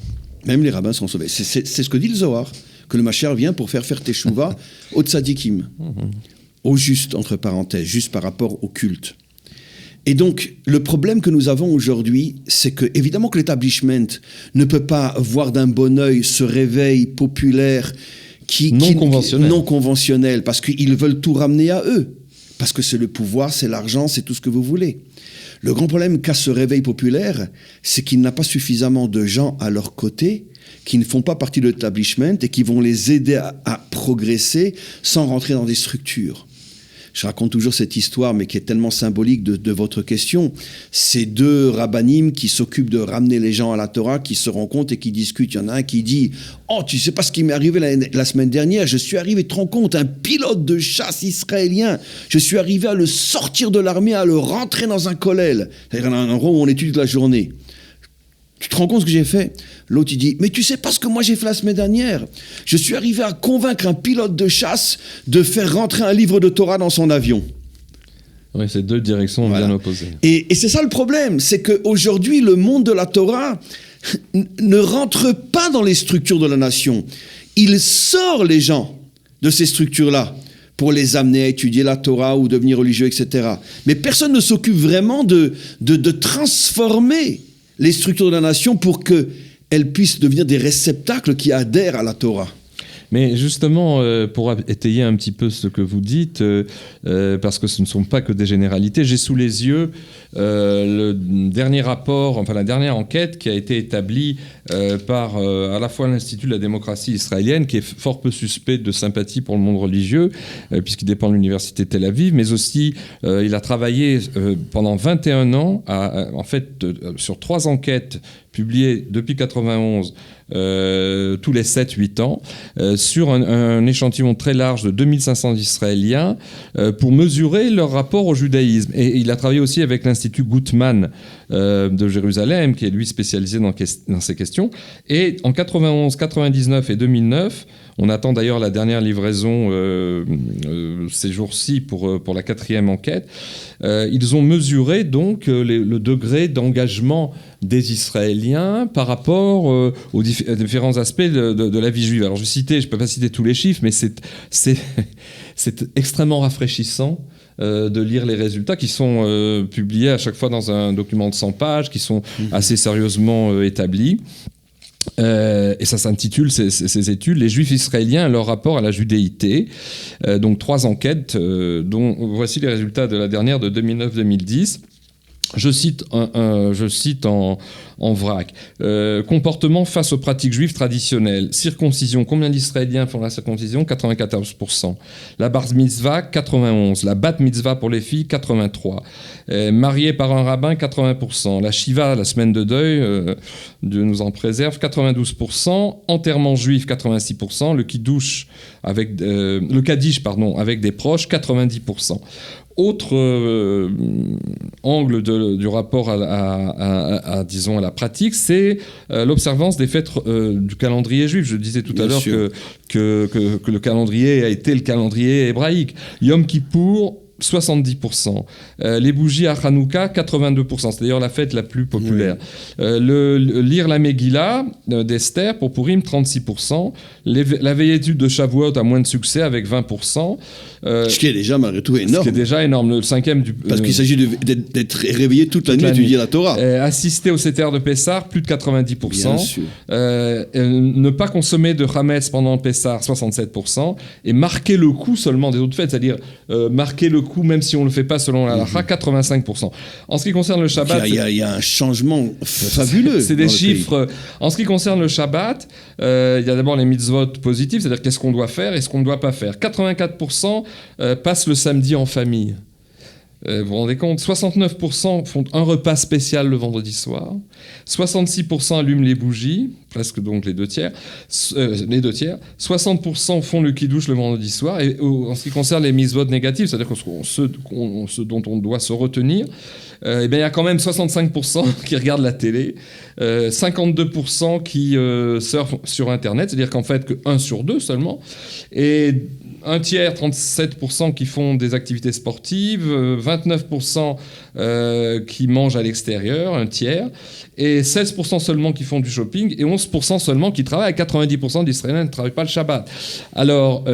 Même les rabbins seront sauvés. C'est ce que dit le Zohar, que le Mashiach vient pour faire teshuva aux tzadikim, aux justes, entre parenthèses, juste par rapport au culte. Et donc, le problème que nous avons aujourd'hui, c'est que, évidemment, que l'établissement ne peut pas voir d'un bon œil ce réveil populaire non conventionnel, parce qu'ils veulent tout ramener à eux. Parce que c'est le pouvoir, c'est l'argent, c'est tout ce que vous voulez. Le grand problème qu'a ce réveil populaire, c'est qu'il n'a pas suffisamment de gens à leur côté qui ne font pas partie de l'établissement et qui vont les aider à progresser sans rentrer dans des structures. Je raconte toujours cette histoire, mais qui est tellement symbolique de votre question. Ces 2 rabbinim qui s'occupent de ramener les gens à la Torah, qui se rencontrent et qui discutent. Il y en a un qui dit « Oh, tu sais pas ce qui m'est arrivé la semaine dernière, je suis arrivé, tu te rends compte, un pilote de chasse israélien, je suis arrivé à le sortir de l'armée, à le rentrer dans un kollel. » C'est-à-dire un endroit où on étudie toute la journée. Tu te rends compte ce que j'ai fait? L'autre, il dit, mais tu sais pas ce que moi j'ai fait la semaine dernière? Je suis arrivé à convaincre un pilote de chasse de faire rentrer un livre de Torah dans son avion. Oui, c'est 2 directions bien opposées. Et c'est ça le problème, c'est qu'aujourd'hui, le monde de la Torah ne rentre pas dans les structures de la nation. Il sort les gens de ces structures-là pour les amener à étudier la Torah ou devenir religieux, etc. Mais personne ne s'occupe vraiment de transformer les structures de la nation pour qu'elles puissent devenir des réceptacles qui adhèrent à la Torah. Mais justement, pour étayer un petit peu ce que vous dites, parce que ce ne sont pas que des généralités, j'ai sous les yeux le dernier rapport, enfin la dernière enquête qui a été établie par à la fois l'Institut de la démocratie israélienne, qui est fort peu suspect de sympathie pour le monde religieux, puisqu'il dépend de l'université de Tel Aviv, mais aussi il a travaillé pendant 21 ans, sur 3 enquêtes publiées depuis 1991, tous les 7-8 ans, sur un échantillon très large de 2500 Israéliens pour mesurer leur rapport au judaïsme. Et il a travaillé aussi avec l'Institut Guttmann de Jérusalem, qui est lui spécialisé dans ces questions. Et en 91, 99 et 2009, on attend d'ailleurs la dernière livraison ces jours-ci pour la 4e enquête. Ils ont mesuré donc le degré d'engagement des Israéliens par rapport aux différents aspects de la vie juive. Alors je ne peux pas citer tous les chiffres, mais c'est extrêmement rafraîchissant de lire les résultats qui sont publiés à chaque fois dans un document de 100 pages, qui sont assez sérieusement établis. Et ça s'intitule, ces études, les Juifs israéliens et leur rapport à la judéité. Donc 3 enquêtes, dont voici les résultats de la dernière de 2009-2010. Je cite en vrac. Comportement face aux pratiques juives traditionnelles. Circoncision. Combien d'Israéliens font la circoncision ? 94%. La bar mitzvah, 91%. La bat mitzvah pour les filles, 83%. Marié par un rabbin, 80%. La shiva, la semaine de deuil, Dieu nous en préserve, 92%. Enterrement juif, 86%. Le kiddush le kaddish, avec des proches, 90%. Autre angle du rapport à la pratique, c'est l'observance des fêtes du calendrier juif. Je disais tout à l'heure que le calendrier a été le calendrier hébraïque. Yom Kippour, 70%. Les bougies à Hanouka, 82%. C'est d'ailleurs la fête la plus populaire. Lire la Megillah d'Esther pour Purim, 36%. La veillée de Shavuot a moins de succès avec 20%. Ce qui est déjà malgré tout énorme. Ce qui est déjà énorme. Le 5e Parce qu'il s'agit d'être réveillé toute la nuit, étudier la Torah. Assister au Seder de Pessah, plus de 90%. Bien sûr. Ne pas consommer de Hametz pendant le Pessah, 67%. Et marquer le coup seulement des autres fêtes, c'est-à-dire marquer le coup même si on ne le fait pas selon la halakha, 85%. En ce qui concerne le Shabbat... Il y a un changement fabuleux. C'est des chiffres. En ce qui concerne le Shabbat, il y a d'abord les mitzvot positifs, c'est-à-dire qu'est-ce qu'on doit faire et ce qu'on ne doit pas faire. 84% passent le samedi en famille. Vous vous rendez compte ? 69% font un repas spécial le vendredi soir. 66% allument les bougies, presque donc les 2 tiers. 60% font le kiddush le vendredi soir. Et en ce qui concerne les mitzvot négatives, c'est-à-dire ce dont on doit se retenir, il y a quand même 65% qui regardent la télé, 52% qui surfent sur Internet, c'est-à-dire qu'en fait que 1 sur 2 seulement, et 1 tiers, 37% qui font des activités sportives, 29% qui mangent à l'extérieur, 1 tiers, et 16% seulement qui font du shopping, et 11% seulement qui travaillent. 90% d'Israéliens ne travaillent pas le Shabbat. Alors,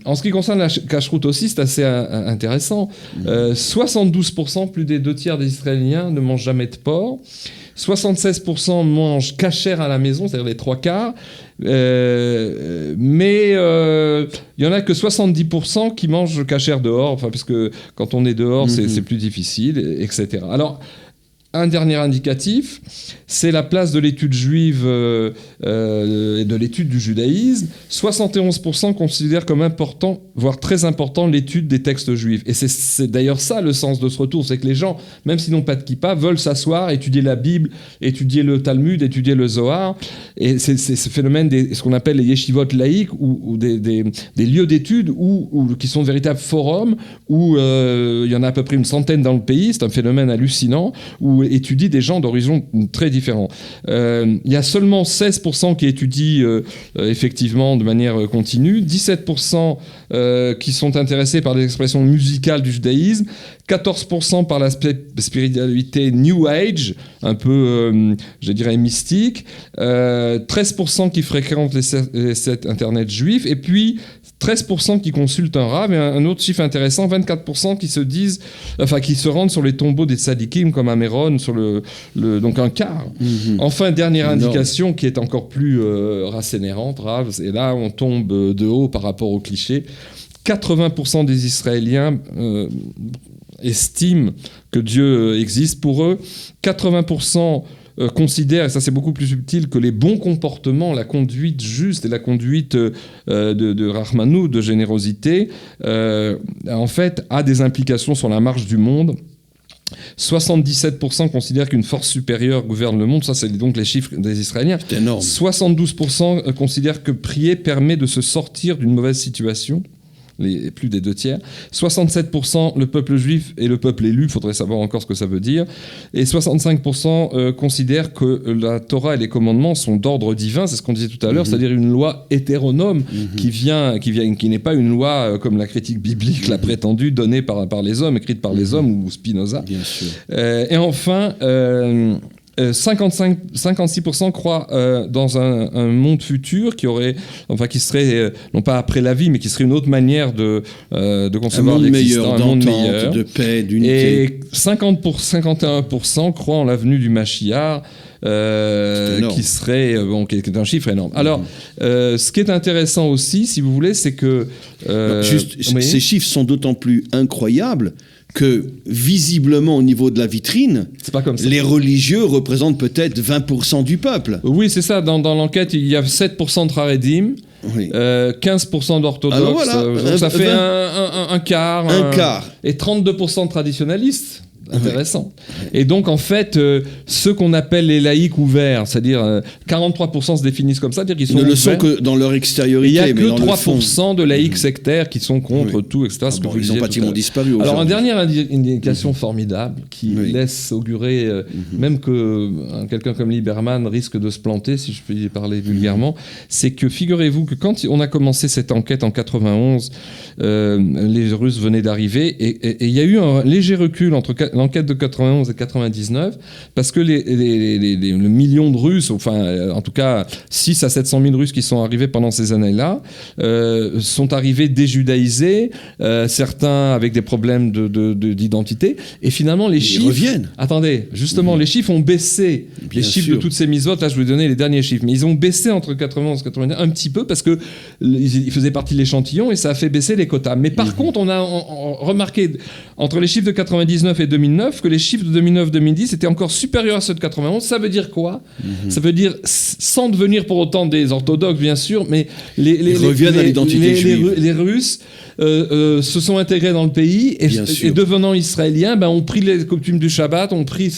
en ce qui concerne la cacheroute aussi, c'est assez intéressant. 72%, plus des 2 tiers des Israéliens ne mangent jamais de porc. 76% mangent cachère à la maison, c'est-à-dire les 3 quarts. Mais il y en a que 70% qui mangent cachère dehors, parce que quand on est dehors, c'est plus difficile, etc. Alors, un dernier indicatif, c'est la place de l'étude juive et de l'étude du judaïsme. 71% considèrent comme important, voire très important, l'étude des textes juifs. Et c'est d'ailleurs ça le sens de ce retour, c'est que les gens, même s'ils n'ont pas de kippa, veulent s'asseoir, étudier la Bible, étudier le Talmud, étudier le Zohar. Et c'est ce phénomène, ce qu'on appelle les yeshivot laïques, ou des lieux d'études qui sont de véritables forums, où il y en a à peu près une centaine dans le pays. C'est un phénomène hallucinant, où étudient des gens d'horizons très différents. Il y a seulement 16% qui étudient effectivement de manière continue, 17% qui sont intéressés par les expressions musicales du judaïsme, 14% par la spiritualité New Age, un peu, je dirais, mystique, 13% qui fréquentent les sites internet juifs, et puis 13% qui consultent un rav, et un autre chiffre intéressant, 24% qui se rendent sur les tombeaux des tzadikim comme à Méron, donc un quart. Enfin, dernière indication qui est encore plus rassénérante, Rav, et là on tombe de haut par rapport au cliché, 80% des Israéliens estiment que Dieu existe pour eux, 80% considèrent, et ça c'est beaucoup plus subtil, que les bons comportements, la conduite juste et la conduite de Rahmanou, de générosité, en fait, a des implications sur la marche du monde. 77% considèrent qu'une force supérieure gouverne le monde. Ça, c'est donc les chiffres des Israéliens. C'est énorme. 72% considèrent que prier permet de se sortir d'une mauvaise situation. Plus des 2/3. 67% le peuple juif et le peuple élu, il faudrait savoir encore ce que ça veut dire. Et 65% considèrent que la Torah et les commandements sont d'ordre divin, c'est ce qu'on disait tout à l'heure, c'est-à-dire une loi hétéronome qui n'est pas une loi comme la critique biblique l'a prétendu, donnée par les hommes, écrite par les hommes ou Spinoza. Bien sûr. Et enfin, 56% croient dans un monde futur qui serait non pas après la vie, mais qui serait une autre manière de concevoir l'existence, un monde meilleur, de paix, d'unité. Et 51% croient en l'avenue du Mashiach, qui serait qui est un chiffre énorme. Alors, ce qui est intéressant aussi, si vous voulez, c'est que ces chiffres sont d'autant plus incroyables que visiblement au niveau de la vitrine, c'est pas comme ça. Les religieux représentent peut-être 20% du peuple. Oui, c'est ça. Dans l'enquête, il y a 7% de Haredim, 15% d'orthodoxes. Alors voilà, donc ça fait un quart. Un quart. Et 32% de traditionalistes. Intéressant. Et donc, en fait, ceux qu'on appelle les laïcs ouverts, c'est-à-dire 43% se définissent comme ça, c'est-à-dire qu'ils sont ne le ouverts. sont que dans leur extériorité. Il n'y a mais que dans 3% de laïcs sectaires qui sont contre tout, etc. Ils ont pratiquement disparu. Alors, une dernière indication formidable qui laisse augurer, même que quelqu'un comme Lieberman risque de se planter, si je peux y parler vulgairement, c'est que figurez-vous que quand on a commencé cette enquête en 91, les Russes venaient d'arriver et il y a eu un léger recul entre l'enquête de 91 et 99, parce que le million de Russes, enfin en tout cas 6 à 700 000 Russes qui sont arrivés pendant ces années-là, sont arrivés déjudaïsés, certains avec des problèmes d'identité, et finalement les chiffres... Ils reviennent. Attendez, justement, les chiffres ont baissé. Bien les chiffres sûr. de toutes ces mises-votes, là je vais vous donner les derniers chiffres, mais ils ont baissé entre 91 et 99 un petit peu, parce qu'ils faisaient partie de l'échantillon et ça a fait baisser les quotas. Mais par contre, on a remarqué entre les chiffres de 99 et 2009 que les chiffres de 2009-2010 étaient encore supérieurs à ceux de 91. Ça veut dire quoi ? Ça veut dire, sans devenir pour autant des orthodoxes, bien sûr, mais ils reviennent à l'identité juive. Les Russes se sont intégrés dans le pays et devenant israéliens, ont pris les coutumes du Shabbat, ont pris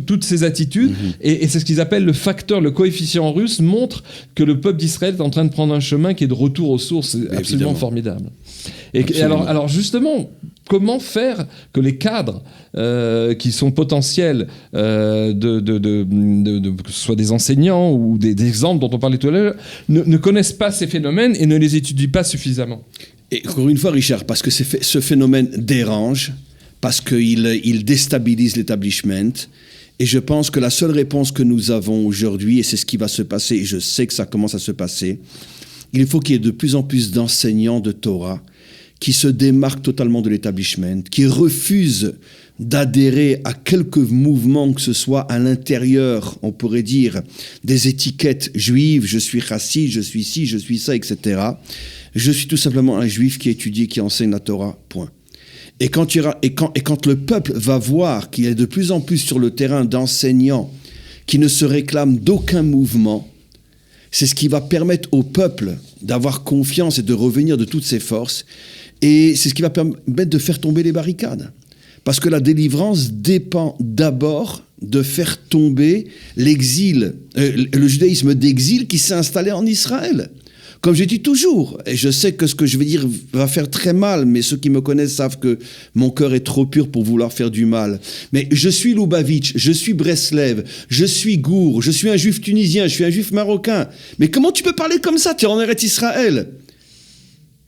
toutes ces attitudes. Et c'est ce qu'ils appellent le facteur, le coefficient russe, montre que le peuple d'Israël est en train de prendre un chemin qui est de retour aux sources. C'est absolument formidable. Et alors justement, comment faire que les cadres qui sont potentiels, que ce soit des enseignants ou des exemples dont on parlait tout à l'heure, ne connaissent pas ces phénomènes et ne les étudient pas suffisamment? Et encore une fois, Richard, parce que ce phénomène dérange, parce qu'il déstabilise l'établissement, et je pense que la seule réponse que nous avons aujourd'hui, et c'est ce qui va se passer, et je sais que ça commence à se passer, il faut qu'il y ait de plus en plus d'enseignants de Torah qui se démarquent totalement de l'établissement, qui refusent d'adhérer à quelque mouvement que ce soit à l'intérieur, on pourrait dire, des étiquettes juives, je suis raciste, je suis ci, je suis ça, etc. Je suis tout simplement un juif qui étudie, qui enseigne la Torah, point. Et quand le peuple va voir qu'il y a de plus en plus sur le terrain d'enseignants qui ne se réclament d'aucun mouvement, c'est ce qui va permettre au peuple d'avoir confiance et de revenir de toutes ses forces. Et c'est ce qui va permettre de faire tomber les barricades. Parce que la délivrance dépend d'abord de faire tomber l'exil, le judaïsme d'exil qui s'est installé en Israël. Comme je dis toujours, et je sais que ce que je vais dire va faire très mal, mais ceux qui me connaissent savent que mon cœur est trop pur pour vouloir faire du mal. Mais je suis Lubavitch, je suis Breslev, je suis Gour, je suis un juif tunisien, je suis un juif marocain. Mais comment tu peux parler comme ça? Tu es en Eretz Israël.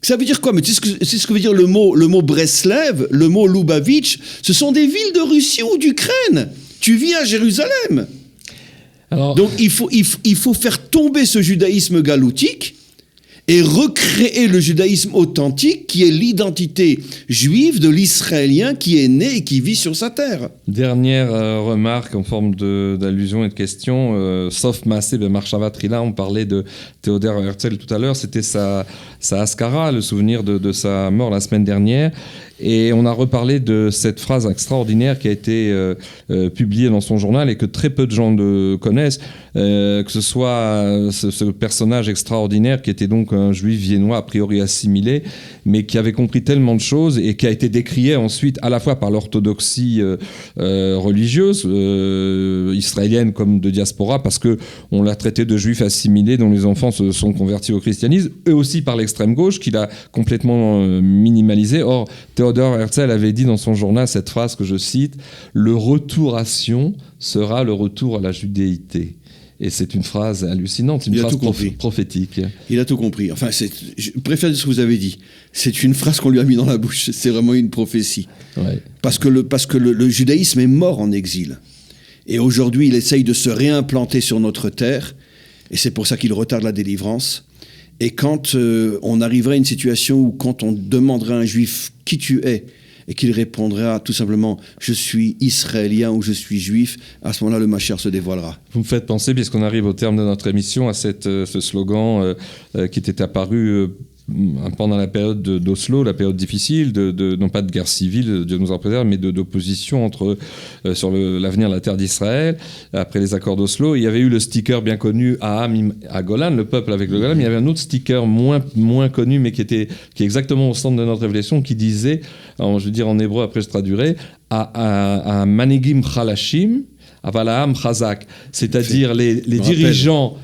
Ça veut dire quoi? Mais tu sais ce que veut dire le mot Breslev, le mot Lubavitch? Ce sont des villes de Russie ou d'Ukraine. Tu vis à Jérusalem. Alors... Donc il faut faire tomber ce judaïsme galoutique et recréer le judaïsme authentique qui est l'identité juive de l'Israélien qui est né et qui vit sur sa terre. Dernière remarque en forme d'allusion et de question, sauf Maaseh B'Marshava Trila, on parlait de Théodore Herzl tout à l'heure, c'était sa Askara, le souvenir de sa mort la semaine dernière. Et on a reparlé de cette phrase extraordinaire qui a été publiée dans son journal et que très peu de gens connaissent, que ce soit ce personnage extraordinaire qui était donc un juif viennois a priori assimilé, mais qui avait compris tellement de choses et qui a été décrié ensuite à la fois par l'orthodoxie religieuse israélienne comme de diaspora, parce qu'on l'a traité de juif assimilé dont les enfants se sont convertis au christianisme, et aussi par l'extrême gauche qui l'a complètement minimalisé. Or, Theodor Herzl avait dit dans son journal cette phrase que je cite: « Le retour à Sion sera le retour à la judéité ». Et c'est une phrase hallucinante, une phrase prophétique. Il a tout compris. Enfin, je préfère ce que vous avez dit. C'est une phrase qu'on lui a mis dans la bouche. C'est vraiment une prophétie. Ouais. Parce que le judaïsme est mort en exil. Et aujourd'hui, il essaye de se réimplanter sur notre terre. Et c'est pour ça qu'il retarde la délivrance. Et quand on arriverait à une situation où, quand on demanderait à un juif qui tu es, et qu'il répondra tout simplement « je suis israélien » ou « je suis juif », à ce moment-là, le Mashiach se dévoilera. Vous me faites penser, puisqu'on arrive au terme de notre émission, à ce slogan qui était apparu pendant la période d'Oslo, la période difficile, non pas de guerre civile, Dieu nous en préserve, mais d'opposition sur l'avenir de la terre d'Israël, après les accords d'Oslo. Il y avait eu le sticker bien connu à Golan, le peuple avec le Golan, mais il y avait un autre sticker moins connu, mais qui est exactement au centre de notre révélation, qui disait, alors, je vais dire en hébreu, après je traduirai, à Manigim Chalashim, Avalaam Chazak, c'est-à-dire les dirigeants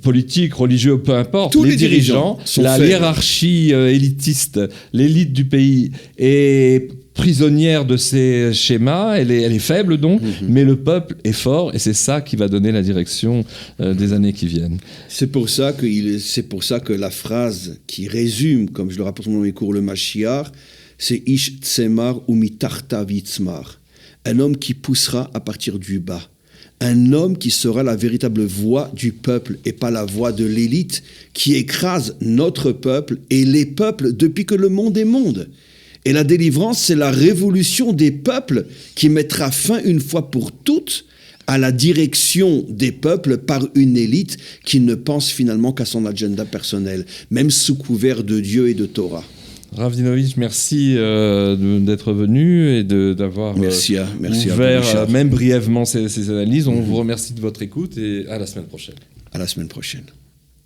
politiques, religieux, peu importe, tous les dirigeants, la hiérarchie élitiste, l'élite du pays est prisonnière de ces schémas, elle est faible donc, mais le peuple est fort, et c'est ça qui va donner la direction des années qui viennent. C'est pour ça que la phrase qui résume, comme je le rapporte dans mes cours, le Mashiach, c'est Ish Tsemar ou Mitarta Vitzmar, un homme qui poussera à partir du bas. Un homme qui sera la véritable voix du peuple et pas la voix de l'élite qui écrase notre peuple et les peuples depuis que le monde est monde. Et la délivrance, c'est la révolution des peuples qui mettra fin une fois pour toutes à la direction des peuples par une élite qui ne pense finalement qu'à son agenda personnel, même sous couvert de Dieu et de Torah. Rav Dinovitch, merci d'être venu et d'avoir ouvert même brièvement ces analyses. On vous remercie de votre écoute et à la semaine prochaine. À la semaine prochaine.